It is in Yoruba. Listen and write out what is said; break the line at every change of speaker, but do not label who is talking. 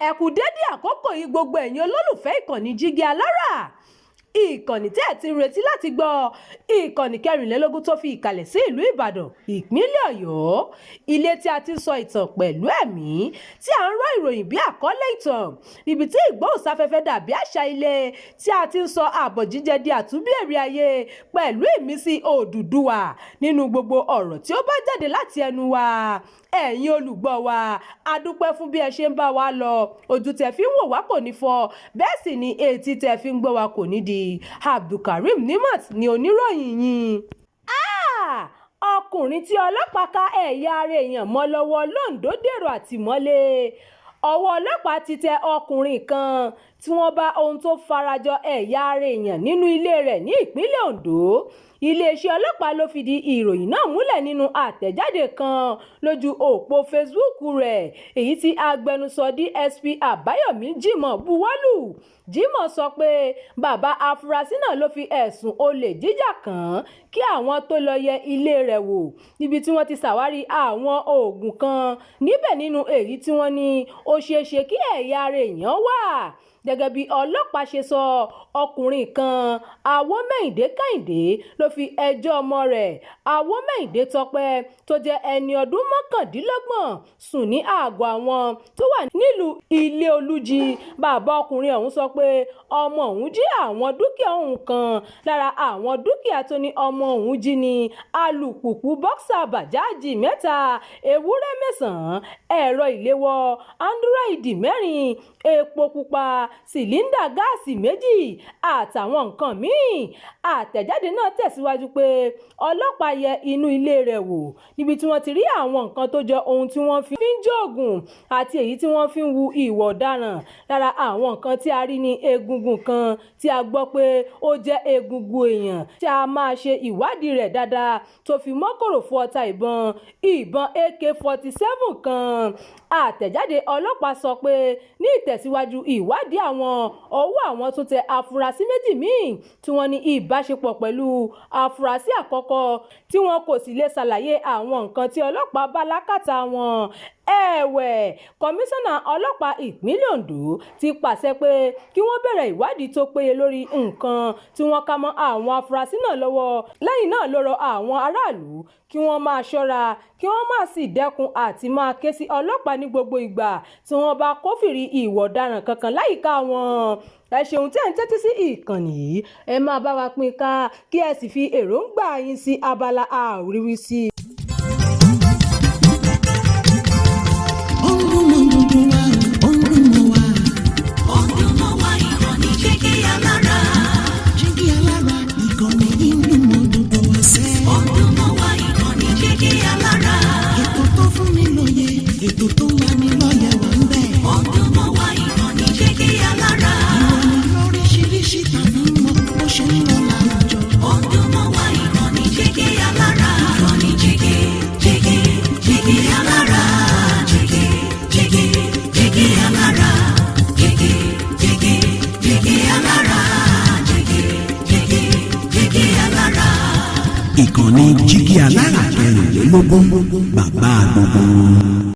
ẹ kú dédé àkókò yìí gbogbo ẹ̀yin olólùfẹ́ ìkànnì Jígí Alára, ìkànnì tí ẹ ti ń retí láti gbọ́, ìkànnì 24 tó fi ìkàlẹ̀ sí ìlú Ìbàdàn, ìpínlẹ̀ Ọ̀yọ́, ilé tí a ti ń sọ ìtàn pẹ̀lú ẹ̀mí, tí a ń rọ ìròyìn bí àkọlé ìtàn, níbi tí ìgbóhùnsáfẹ́fẹ́ dàbí àṣà ilé, tí a ti ń sọ àbọ̀ jíjẹ di àtúnbẹ̀rẹ̀ ayé pẹ̀lú ìmísí Odùduwà nínú gbogbo ọ̀rọ̀ tí ó bá jáde láti ẹnu wa. Ẹ̀yin olùgbọ́ wa, a dúpẹ́ fún bí ẹ ṣe ń bá wa lọ. Ojú tẹ́ fi ń wò wá kò ní fọ́, bẹ́ẹ̀ sì ni etí tẹ́ fi ń gbọ́ wa kò ní di. Abdulkareem Nimat ni oníròyìn yín. Ọkùnrin tí ọlọ́pàá ká ẹ̀yà ara èèyàn mọ́ lọ́wọ́ l'Ondo dèrò àtìmọ́lé. Ọwọ́ ọlọ́pàá ti tẹ ọkùnrin kan tí wọ́n bá ohun tó farajọ ẹ̀yà ara èèyàn nínú ilé rẹ̀ ní ìpínlẹ̀ Ondo. Iléeṣẹ́ ọlọ́pàá ló fìdí ìròyìn náà múlẹ̀ nínú àtẹ̀jáde kan lójú òpó Facebook rẹ̀, èyí tí agbẹnusọ DSP Àbáyọ̀mí Jimoh buwọ́lù. Jimoh sọ pé bàbá afurasí náà ló fi ẹ̀sùn olè jíjà kàn án kí àwọn tó lọ yẹ ilé rẹ̀ wò, níbi tí wọ́n ti ṣàwárí àwọn oògùn kan níbẹ̀ nínú èyí tí wọ́n ní ó ṣeéṣe kí ẹ̀yà ara èèyàn wà. Gẹ́gẹ́ bí ọlọ́pàá ṣe sọ, ọkùnrin kan Awómẹ́yìndé Kẹ́hìndé ló fi ẹjọ́ ọmọ rẹ̀ Awómẹ́yìndé Tọ́pẹ́ tó jẹ́ ẹni ọdún 29 sùn ní àgọ́ àwọn tó wà nílùú Ilé Olújì. Bàbá ọkùnrin ọ̀hún sọ pé ọmọ òun jí àwọn dúkìá òun kan. Lára àwọn dúkìá tó ní ọmọ òun jí ni alùpùpù bọ́ksà bàjáàjì 3, ewúrẹ́ 9, ẹ̀rọ ìléwọ́ áńdúrọ́ìdì 4, epo pupa, sìlíndà gáàsì 2 àtàwọn nǹkan míì. Àtẹ̀jáde náà tẹ̀síwájú pé ọlọ́pàá yẹ inú ilé rẹ̀ wò, níbi tí wọ́n ti rí àwọn nǹkan tó jọ ohun tí wọ́n fi ń jóògùn àti èyí tí wọ́n fi ń wu ìwà ọ̀daràn. Lára àwọn nǹkan tí a rí ní egungun kan tí a gbọ́ pé ó jẹ́ egungun èèyàn tí a máa ṣe ìwádìí rẹ̀ dáadáa, tó fi mọ́ kòròfo ọta ìbọn AK-47 kan. Àtẹ̀jáde ọlọ́pàá sọ pé ní ìtẹ̀síwájú ìwádìí àwọn, ọwọ́ àwọn tún tẹ afurasí 2 míì tí wọ́n ní ìbáṣepọ̀ pẹ̀lú afurasí àkọ́kọ́, tí wọn kò sì lè ṣàlàyé àwọn nǹkan tí ọlọ́pàá bá lákàtà wọn. Ẹ̀wẹ̀, kọmíṣánná ọlọ́pàá ìpínlẹ̀ Ondo ti pàṣẹ pé kí wọ́n bẹ̀rẹ̀ ìwádìí tó péye lórí nǹkan tí wọ́n ká mọ́ àwọn afurasí náà lọ́wọ́. Lẹ́yìn náà ló rọ àwọn aráàlú kí wọ́n máa ṣọ́ra, kí wọ́n má sì dẹ́kun àti máa ké sí ọlọ́pàá ní gbogbo ìgbà tí wọ́n bá kófìrí ìwà ọ̀daràn kankan láyìíká wọn. Ẹ ṣeun tí ẹ̀ ń tẹ́tí sí ìkànnì yìí, ẹ máa bá wa pín ká kí ẹ sì fi èròǹgbà yín sí abala àríwísí.
Ìkànnì Jígí Alára 24, bàbá gbogbo.